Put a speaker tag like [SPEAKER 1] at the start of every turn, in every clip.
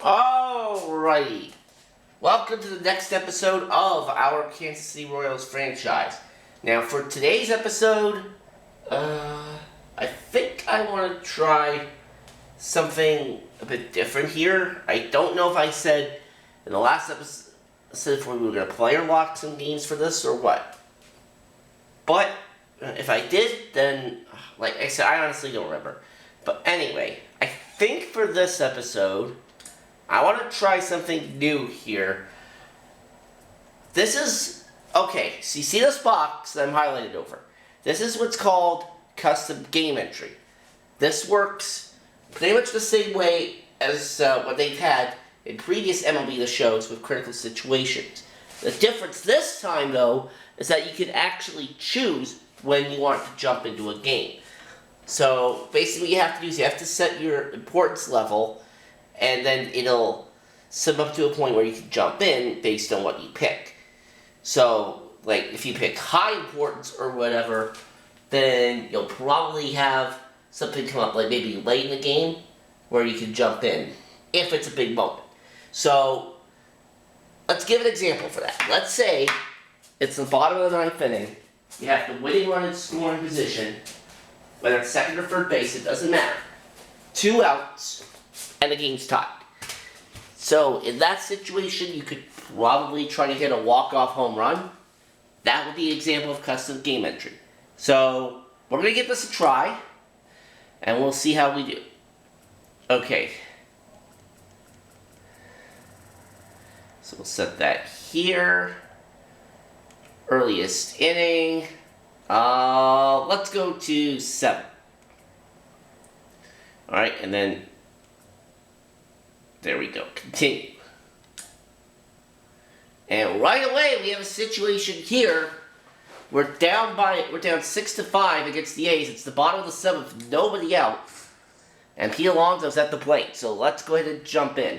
[SPEAKER 1] Alrighty. Welcome to the next episode of our Kansas City Royals franchise. Now, for today's episode, I think I want to try something a bit different here. I don't know if I said in the last episode if we were going to player lock some games for this or what. But if I did, then, like I said, I honestly don't remember. But anyway, I think for this episode, I want to try something new here. This is, okay, so you see this box that I'm highlighted over. This is what's called custom game entry. This works pretty much the same way as what they've had in previous MLB The Shows with critical situations. The difference this time, though, is that you can actually choose when you want to jump into a game. So basically what you have to do is you have to set your importance level, and then it'll sum up to a point where you can jump in based on what you pick. So, like, if you pick high importance or whatever, then you'll probably have something come up, like maybe late in the game, where you can jump in, if it's a big moment. So, let's give an example for that. Let's say it's the bottom of the ninth inning. You have the winning run in scoring position, whether it's second or third base, it doesn't matter. 2 outs, and the game's tied. So, in that situation, you could probably try to hit a walk-off home run. That would be an example of custom game entry. So, we're going to give this a try, and we'll see how we do. Okay. So, we'll set that here. Earliest inning. Let's go to 7. Alright, and then there we go. Continue. And right away we have a situation here. We're down 6-5 against the A's. It's the bottom of the 7th, nobody out. And Pete Alonso's at the plate. So let's go ahead and jump in.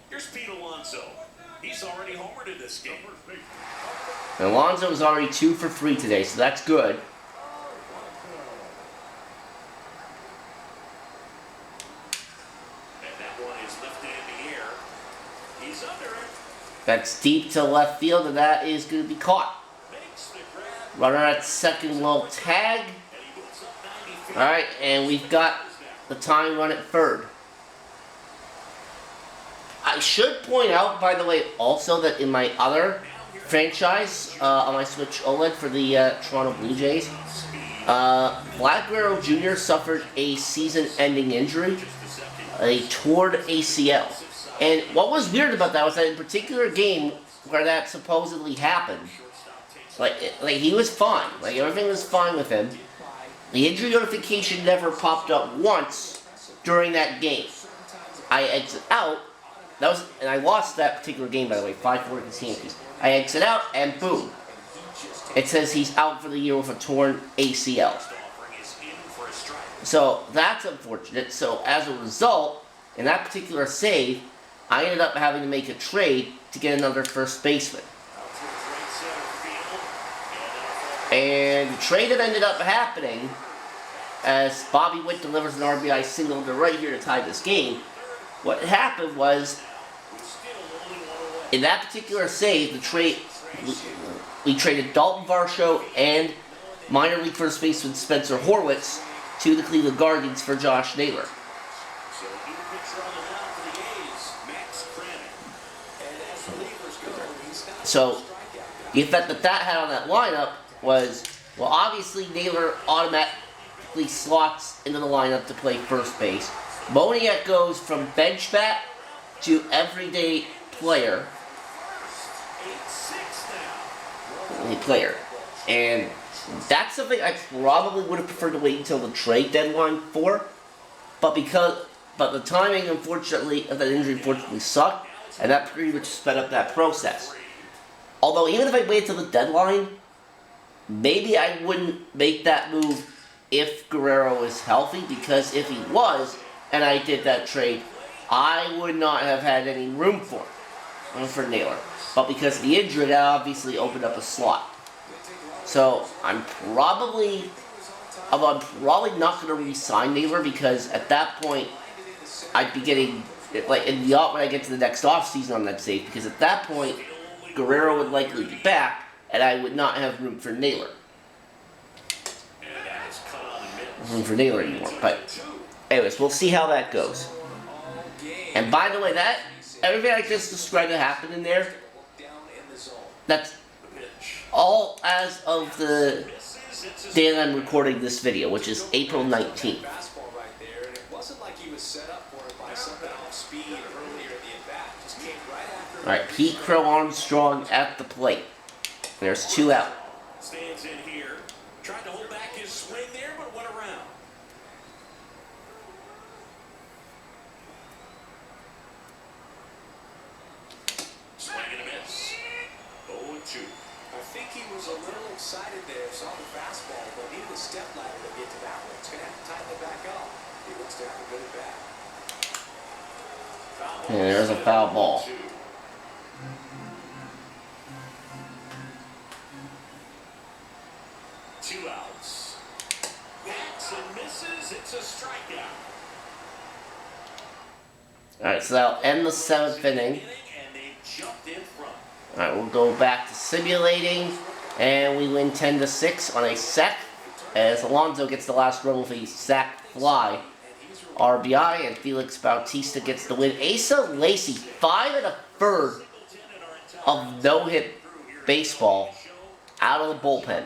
[SPEAKER 2] Here's Pete Alonso. He's already homered in this game.
[SPEAKER 1] And Alonso is already 2 for 3 today, so that's good.
[SPEAKER 2] And that one is lifted in the air. He's under it.
[SPEAKER 1] That's deep to left field, and that is going to be caught.
[SPEAKER 2] Makes the grab.
[SPEAKER 1] Runner at second will tag.
[SPEAKER 2] And he moves up 90 feet.
[SPEAKER 1] Alright, and we've got the tying run at third. I should point out, by the way, also that in my other franchise, on my Switch OLED for the Toronto Blue Jays, Vlad Guerrero Jr. suffered a season-ending injury, a torn ACL. And what was weird about that was that in a particular game where that supposedly happened, like he was fine, like everything was fine with him. The injury notification never popped up once during that game. I exit out. And I lost that particular game, by the way, 5-4 against the Yankees. I exit out, and boom. It says he's out for the year with a torn ACL. So, that's unfortunate. So, as a result, in that particular save, I ended up having to make a trade to get another first baseman. And the trade that ended up happening, as Bobby Witt delivers an RBI single to right here to tie this game, what happened was, in that particular save, we traded Dalton Varsho and minor league first baseman Spencer Horwitz to the Cleveland Guardians for Josh Naylor. So, the effect that had on that lineup was, well, obviously Naylor automatically slots into the lineup to play first base. Moniak goes from bench bat to everyday player. And that's something I probably would have preferred to wait until the trade deadline for. But the timing, unfortunately, of that injury unfortunately sucked, and that pretty much sped up that process. Although, even if I waited till the deadline, maybe I wouldn't make that move if Guerrero is healthy, because if he was, and I did that trade, I would not have had any room for Naylor. But because of the injury, that obviously opened up a slot. So I'm probably not going to re-sign Naylor, because at that point I'd be getting when I get to the next offseason, I'm not safe, because at that point Guerrero would likely be back and I would not have room for Naylor. Anymore. But anyways, we'll see how that goes. And by the way, that everything I just described that happened in there, that's all as of the day that I'm recording this video, which is April 19th. Alright, Pete Crow Armstrong at the plate. There's 2 out.
[SPEAKER 2] Stands in here. Tried to hold back his swing there, but went around. Swing and a miss. 0-2.
[SPEAKER 3] I think he was a little excited there, saw the fastball, but needed a step ladder to get to that one. He's going to have to tighten it back up. He looks to have a good at bat.
[SPEAKER 1] Yeah, there's a foul ball.
[SPEAKER 2] 2 outs. Bats and misses. It's a strikeout.
[SPEAKER 1] Alright, so that'll end the 7th inning. Alright, we'll go back to simulating. And we win 10-6 on a sac, as Alonso gets the last run with a sac fly RBI, and Felix Bautista gets the win. Asa Lacy, 5 1/3 of no-hit baseball out of the bullpen.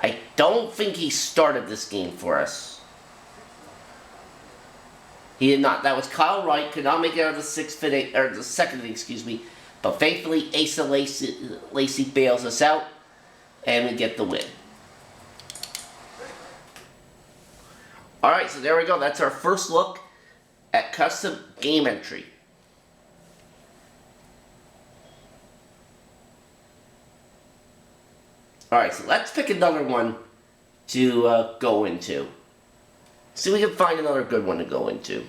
[SPEAKER 1] I don't think he started this game for us. He did not. That was Kyle Wright. Could not make it out of the 6th inning, or the 2nd inning, excuse me. But thankfully, Asa Lacy bails us out, and we get the win. Alright, so there we go. That's our first look at custom game entry. Alright, so let's pick another one to go into. See if we can find another good one to go into.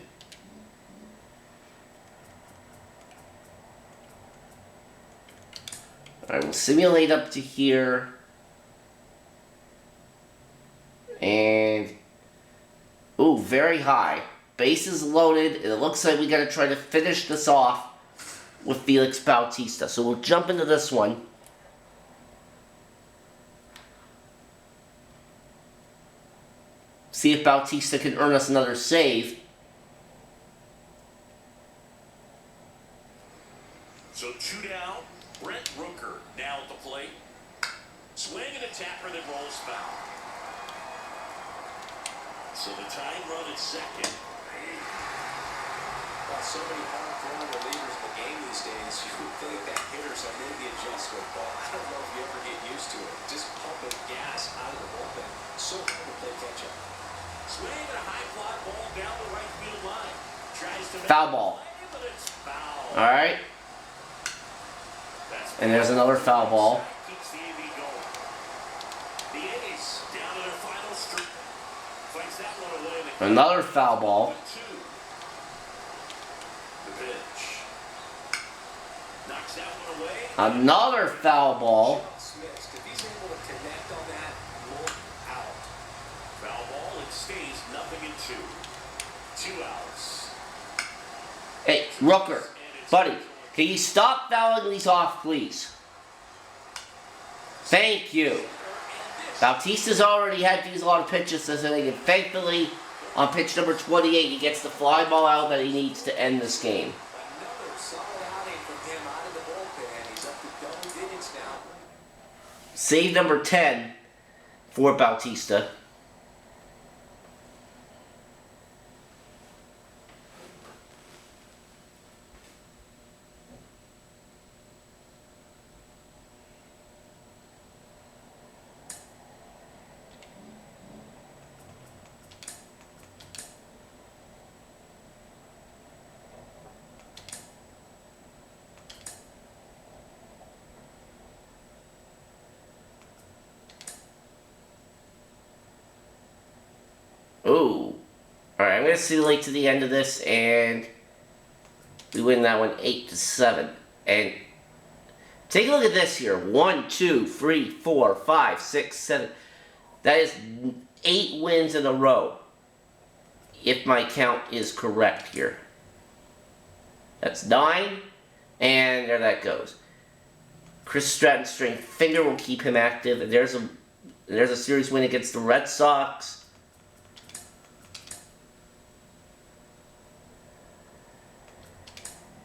[SPEAKER 1] Alright, we'll simulate up to here. And... ooh, very high. Bases loaded. And it looks like we gotta try to finish this off with Felix Bautista. So we'll jump into this one. See if Bautista can earn us another save.
[SPEAKER 2] So 2 down. Brent Rooker now at the plate. Swing and a tapper that rolls foul. So the tying run at second.
[SPEAKER 3] Got so many hard-throwing relievers in the game these days, you would think that hitters are maybe adjustment, but I don't know if you ever get used to it. Just pumping gas out of the bullpen. So hard to play catch-up.
[SPEAKER 2] Swing and a high fly ball down the right field line. Tries to
[SPEAKER 1] Foul ball.
[SPEAKER 2] but it's foul.
[SPEAKER 1] Alright. And there's another foul ball.
[SPEAKER 2] Keeps the AV going. The A's down to their final streak. Fights that one away.
[SPEAKER 1] Another foul ball.
[SPEAKER 2] The pitch. Knocks that one away.
[SPEAKER 1] Another foul ball.
[SPEAKER 3] Smith, if he's able to connect on that, look out.
[SPEAKER 2] Foul ball. It stays 0-2. 2 outs.
[SPEAKER 1] Hey, Rooker, buddy, can you stop fouling these off, please? Thank you. Bautista's already had to use a lot of pitches this inning, and thankfully, on pitch number 28, he gets the fly ball out that he needs to end this game.
[SPEAKER 3] Another solid outing from him out of the bullpen. He's up to double digits now.
[SPEAKER 1] Save number 10 for Bautista. Ooh. Alright, I'm going to simulate to the end of this, and we win that one 8-7. And take a look at this here. 1, 2, 3, 4, 5, 6, 7. That is 8 wins in a row, if my count is correct here. That's 9, and there that goes. Chris Stratton's strength finger will keep him active, and there's a series win against the Red Sox.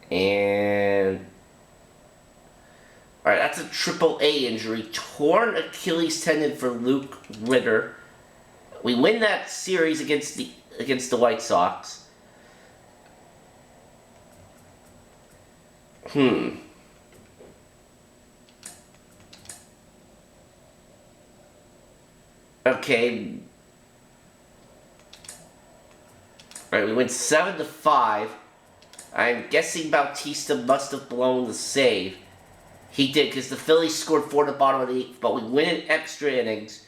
[SPEAKER 1] And alright, that's a AAA injury. Torn Achilles tendon for Luke Ritter. We win that series against the White Sox. Okay. Alright, we win 7-5. I'm guessing Bautista must have blown the save. He did, because the Phillies scored 4 at the bottom of the 8th, but we win in extra innings.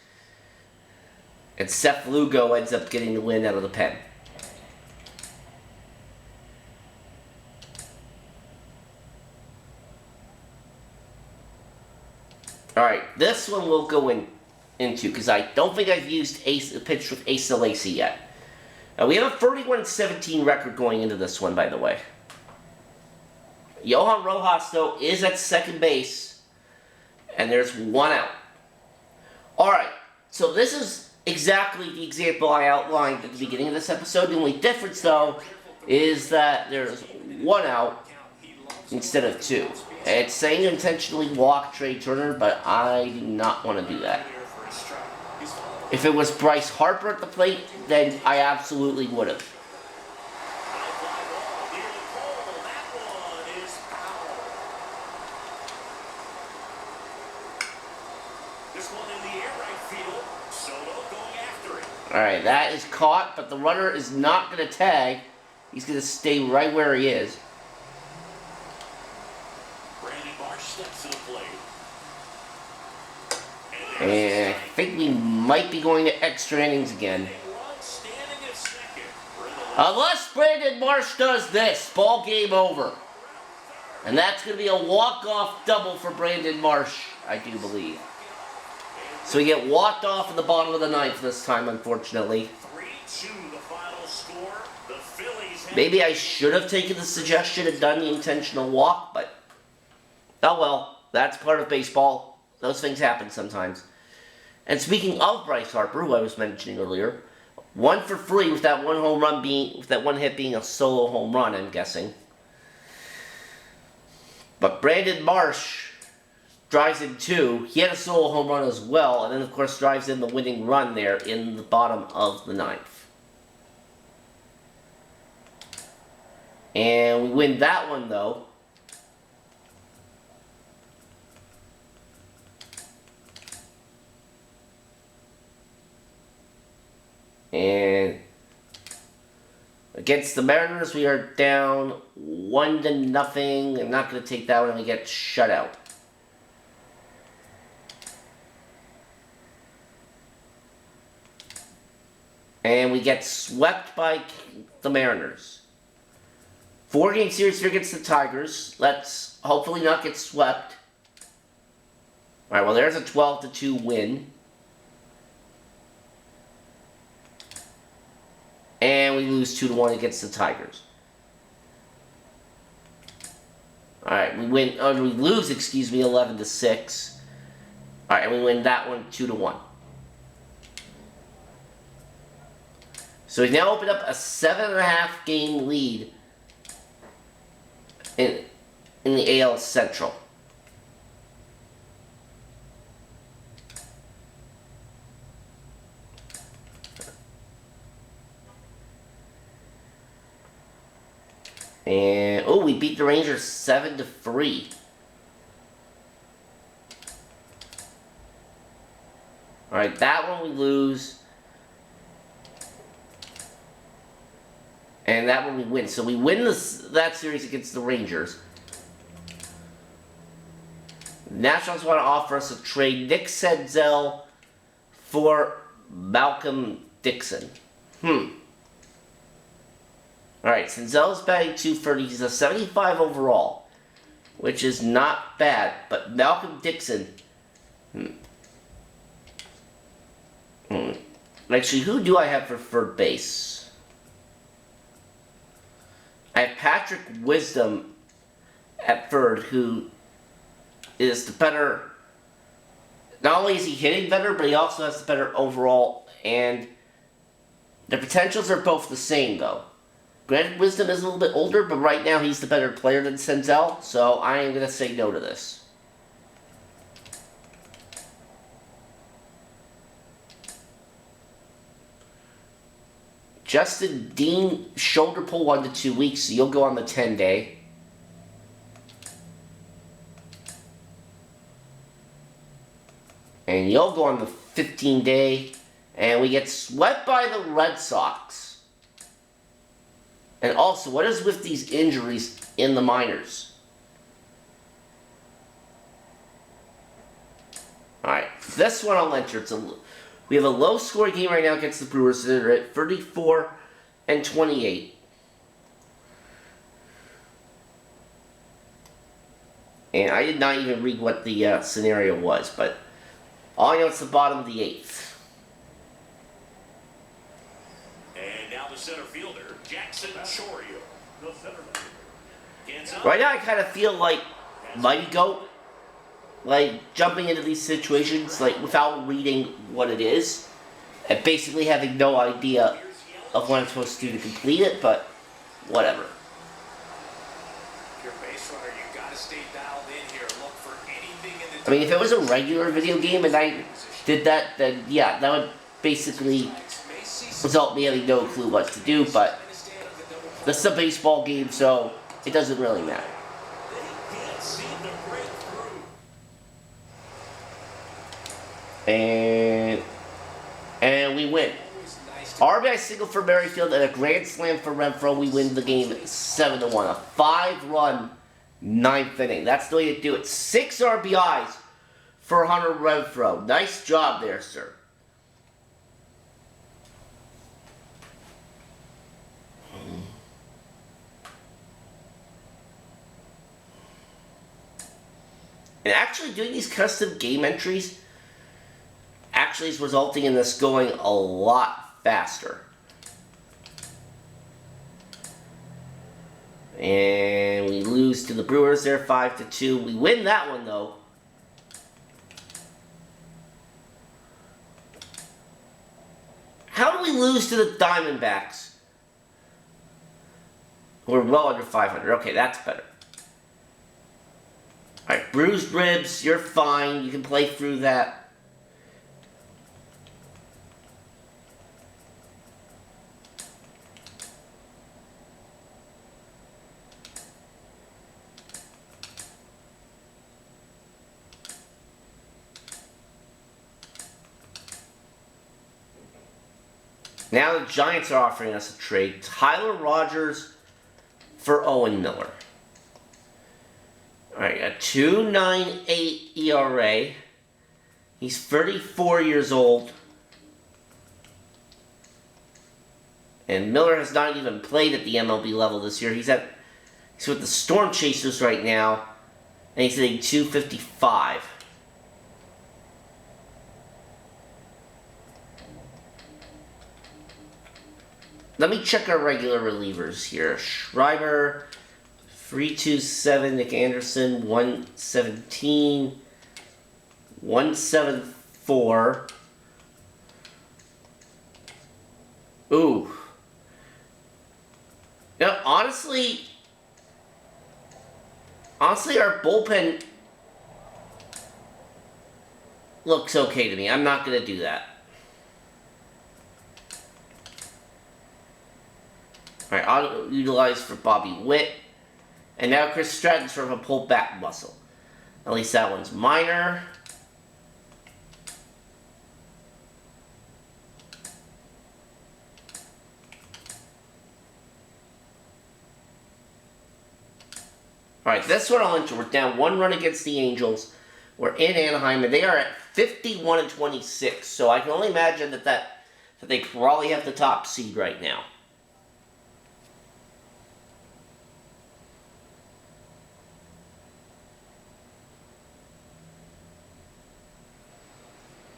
[SPEAKER 1] And Seth Lugo ends up getting the win out of the pen. Alright, this one we'll go into, because I don't think I've used pitch with Asa Lacy yet. We have a 31-17 record going into this one, by the way. Johan Rojas, though, is at second base, and there's 1 out. Alright, so this is exactly the example I outlined at the beginning of this episode. The only difference, though, is that there's 1 out instead of 2. It's saying intentionally walk Trey Turner, but I do not want to do that. If it was Bryce Harper at the plate, then I absolutely would have. Alright, that is caught, but the runner is not going to tag. He's going to stay right where he is. And I think we might be going to extra innings again. Unless Brandon Marsh does this, ball game over. And that's going to be a walk-off double for Brandon Marsh, I do believe. So we get walked off in the bottom of the 9th this time, unfortunately. Maybe I should have taken the suggestion and done the intentional walk, but oh well, that's part of baseball. Those things happen sometimes. And speaking of Bryce Harper, who I was mentioning earlier, 1 for 3 with that one hit being a solo home run, I'm guessing. But Brandon Marsh drives in 2. He had a solo home run as well, and then of course drives in the winning run there in the bottom of the 9th. And we win that one though. And against the Mariners, we are down 1-0. I'm not going to take that one, and we get shut out. And we get swept by the Mariners. 4-game series here against the Tigers. Let's hopefully not get swept. Alright, well there's a 12-2 win. And we lose 2-1 against the Tigers. Alright, we lose, 11-6. Alright, and we win that one 2-1. So we've now opened up a 7.5 game lead in the AL Central. And oh, we beat the Rangers 7-3. All right, that one we lose. And that one we win. So we win that series against the Rangers. Nationals want to offer us a trade. Nick Senzel for Malcolm Dixon. Alright, Senzel's batting 230. He's a 75 overall, which is not bad. But Malcolm Dixon... Actually, who do I have for third base? I have Patrick Wisdom at third, who is the better... Not only is he hitting better, but he also has the better overall, and the potentials are both the same, though. Granted, Wisdom is a little bit older, but right now he's the better player than Senzel, so I am going to say no to this. Justin Dean, shoulder pull 1 to 2 weeks, so you'll go on the 10-day. And you'll go on the 15-day, and we get swept by the Red Sox. And also, what is with these injuries in the minors? Alright, this one I'll enter. We have a low-scoring game right now against the Brewers. They're at 34 and 28. And I did not even read what the scenario was, but all I know it's the bottom of the 8th.
[SPEAKER 2] And now the center fielder, Jackson Chorio.
[SPEAKER 1] Right now I kind of feel like Mighty Goat, like jumping into these situations like without reading what it is, and basically having no idea of what I'm supposed to do to complete it, but whatever.
[SPEAKER 3] Your base runner, you gotta stay dialed in here. Look for anything in the...
[SPEAKER 1] I mean, if it was a regular video game and I did that, then yeah, that would basically result in me having no clue what to do, but this is a baseball game, so it doesn't really matter. And we win. RBI single for Merrifield and a grand slam for Renfroe. We win the game 7-1. A 5-run 9th inning. That's the way to do it. 6 RBIs for Hunter Renfroe. Nice job there, sir. And actually doing these custom game entries actually is resulting in this going a lot faster. And we lose to the Brewers there 5-2. We win that one though. How do we lose to the Diamondbacks? We're well under 500. Okay, that's better. Alright, bruised ribs, you're fine. You can play through that. Now the Giants are offering us a trade. Tyler Rogers for Owen Miller. Alright, a 2.98 ERA. He's 34 years old. And Miller has not even played at the MLB level this year. He's with the Storm Chasers right now. And he's hitting 255. Let me check our regular relievers here. Schreiber, 327. Nick Anderson, 117. 174. Ooh. Now, honestly, our bullpen looks okay to me. I'm not going to do that. Alright, auto utilized for Bobby Witt. And now Chris Stratton's sort of a pulled back muscle. At least that one's minor. Alright, this one I'll enter. We're down 1 run against the Angels. We're in Anaheim, and they are at 51 and 26. So I can only imagine that they probably have the top seed right now.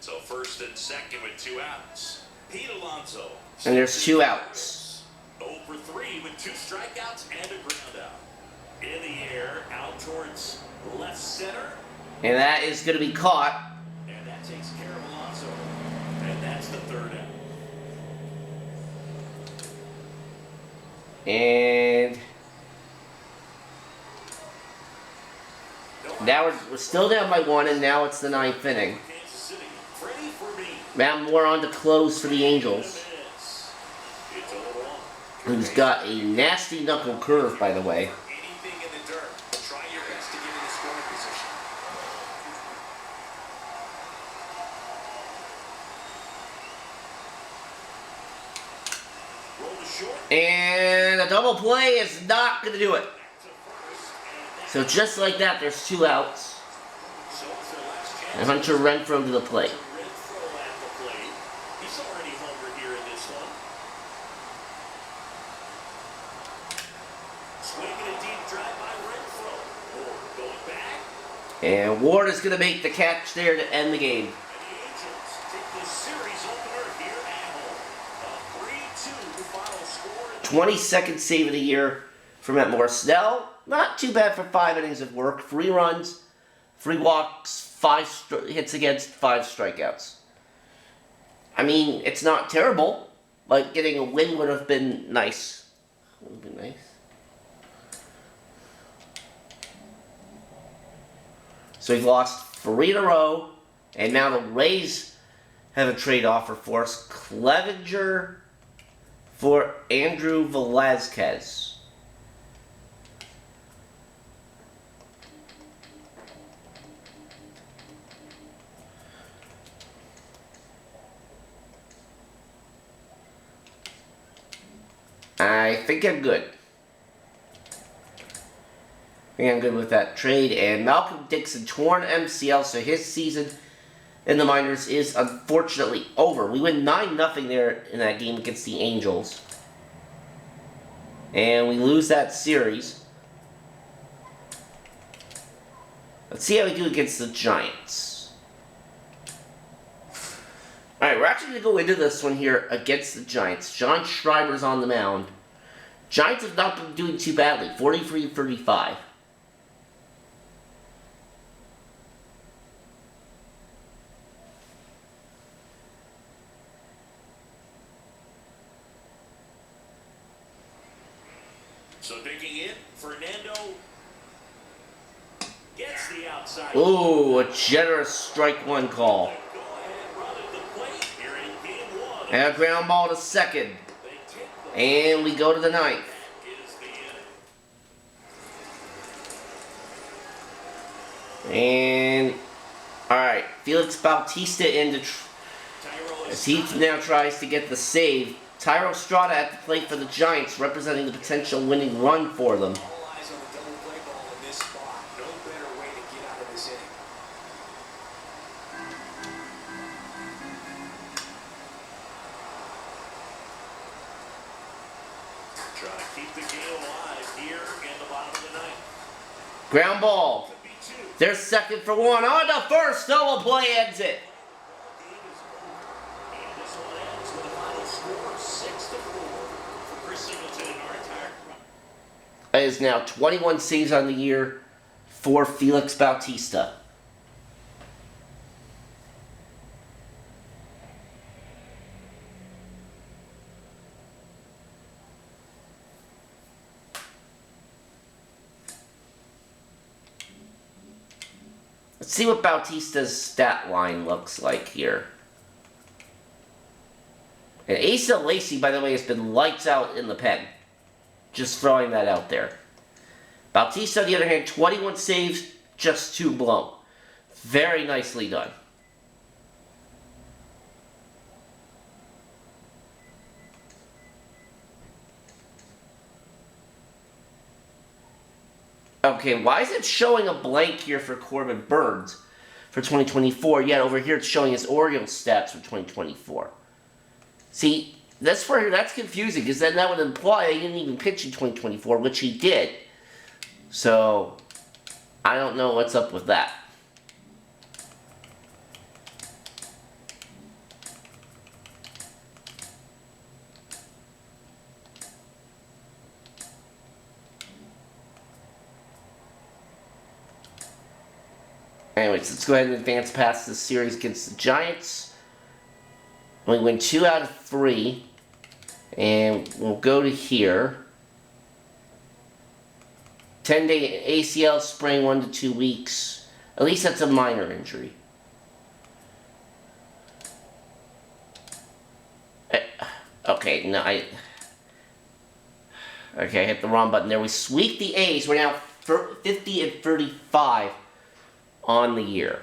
[SPEAKER 2] So first and second with 2 outs. Pete Alonso.
[SPEAKER 1] And there's 2 outs.
[SPEAKER 2] 0 for 3 with 2 strikeouts and a ground out. In the air, out towards left center.
[SPEAKER 1] And that is going to be caught.
[SPEAKER 2] And that takes care of Alonso. And that's the 3rd out.
[SPEAKER 1] And now we're still down by 1, and now it's the 9th inning.
[SPEAKER 2] Kansas City, ready for me.
[SPEAKER 1] Now we're on to close for the Angels.
[SPEAKER 2] It's 0-1.
[SPEAKER 1] Who's got a nasty knuckle curve, by the way.
[SPEAKER 3] Anything in the dirt. Try your best to get in the scoring position.
[SPEAKER 2] Roll to short.
[SPEAKER 1] And a double play is not going to do it. So just like that, there's 2 outs.
[SPEAKER 2] So it's their last chance.
[SPEAKER 1] And Hunter Renfroe to the plate.
[SPEAKER 2] Renfroe at the plate. He's already homered here in this one. Swinging a deep drive by Renfroe. Ward going back.
[SPEAKER 1] And Ward is going to make the catch there to end the game.
[SPEAKER 2] And the Angels take this series opener here at home. A 3-2 final score.
[SPEAKER 1] 22nd save of the year for Matt Morris. Now, not too bad for 5 innings of work. 3 runs, 3 walks, 5 hits against, 5 strikeouts. I mean, it's not terrible. Like, getting a win would have been nice. Would have been nice. So we've lost 3 in a row. And now the Rays have a trade offer for us. Clevenger for Andrew Velazquez. I think I'm good. I think I'm good with that trade. And Malcolm Dixon, torn MCL, so his season in the minors is unfortunately over. We win 9-0 there in that game against the Angels. And we lose that series. Let's see how we do against the Giants. Alright, we're actually going to go into this one here against the Giants. John Schreiber's on the mound. Giants have not been doing too badly. 43-35.
[SPEAKER 2] So digging in, Fernando gets the outside.
[SPEAKER 1] Ooh, a generous strike 1 call.
[SPEAKER 2] Go ahead, run at the plate here in game 1.
[SPEAKER 1] And a ground ball to second.
[SPEAKER 2] They take the
[SPEAKER 1] And we go to the 9th.
[SPEAKER 2] is the inning.
[SPEAKER 1] And, alright, Felix Bautista into,
[SPEAKER 2] Tyrell
[SPEAKER 1] as
[SPEAKER 2] is
[SPEAKER 1] he now tries to get the save. Tyro Strada at the plate for the Giants, representing the potential winning run for them.
[SPEAKER 3] All eyes on the double play ball in this spot. No better way to get out of this inning.
[SPEAKER 2] trying to keep the game alive here in the bottom of the 9th.
[SPEAKER 1] Ground ball.
[SPEAKER 2] Could be 2.
[SPEAKER 1] They're second for 1. On to first. Double play ends it.
[SPEAKER 2] And this one ends with a final score 6-4 for Chris Singleton and our entire crowd.
[SPEAKER 1] That is now 21 saves on the year for Felix Bautista. Let's see what Bautista's stat line looks like here. And Asa Lacy, by the way, has been lights out in the pen. Just throwing that out there. Bautista, on the other hand, 21 saves, just 2 blown. Very nicely done. Okay, why is it showing a blank here for Corbin Burns for 2024, yet over here it's showing his Orioles stats for 2024? See, that's confusing, because then that would imply he didn't even pitch in 2024, which he did. So, I don't know what's up with that. Anyways, let's go ahead and advance past this series against the Giants. We win 2 out of 3. And we'll go to here. 10-day ACL sprain, 1 to 2 weeks. At least that's a minor injury. Okay, no, Okay, I hit the wrong button there. We sweep the A's. We're now 50 and 35 on the year.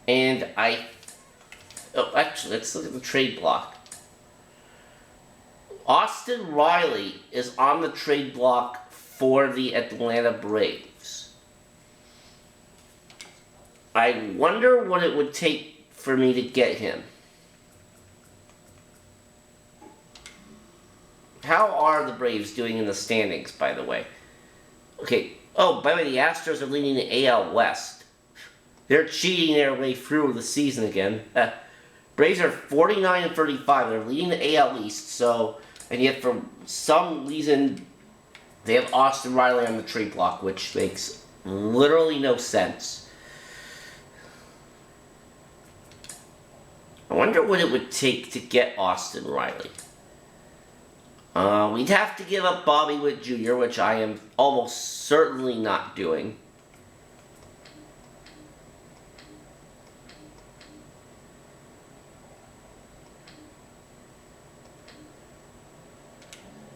[SPEAKER 1] And actually, let's look at the trade block. Austin Riley is on the trade block for the Atlanta Braves. I wonder what it would take for me to get him. How are the Braves doing in the standings, by the way? Okay, oh, by the way, the Astros are leading the AL West. They're cheating their way through the season again. Braves are 49 and 35. They're leading the AL East, so... And yet, for some reason, they have Austin Riley on the trade block, which makes literally no sense. I wonder what it would take to get Austin Riley. We'd have to give up Bobby Witt Jr., which I am almost certainly not doing.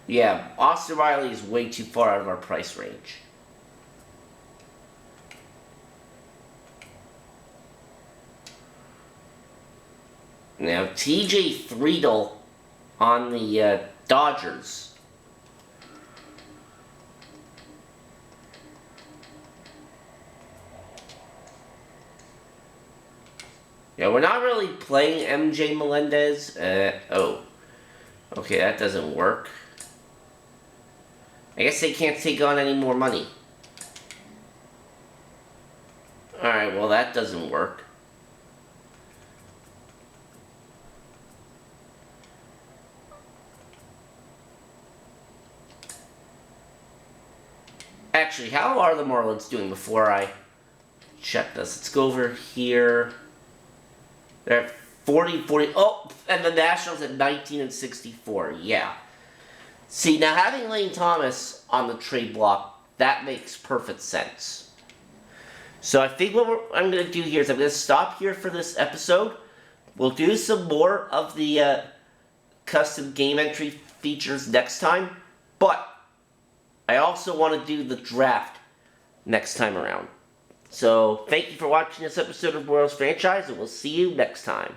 [SPEAKER 1] Yeah, Austin Riley is way too far out of our price range. Now, TJ Friedl on the Dodgers. Yeah, we're not really playing MJ Melendez. Oh. Okay, that doesn't work. I guess they can't take on any more money. Alright, well that doesn't work. Actually, how are the Marlins doing before I check this? Let's go over here. They're at 40. Oh, and the Nationals at 19 and 64. Yeah. See, now having Lane Thomas on the trade block, that makes perfect sense. So I think what I'm going to do here is I'm going to stop here for this episode. We'll do some more of the custom game entry features next time. But I also want to do the draft next time around. So thank you for watching this episode of Royals Franchise, and we'll see you next time.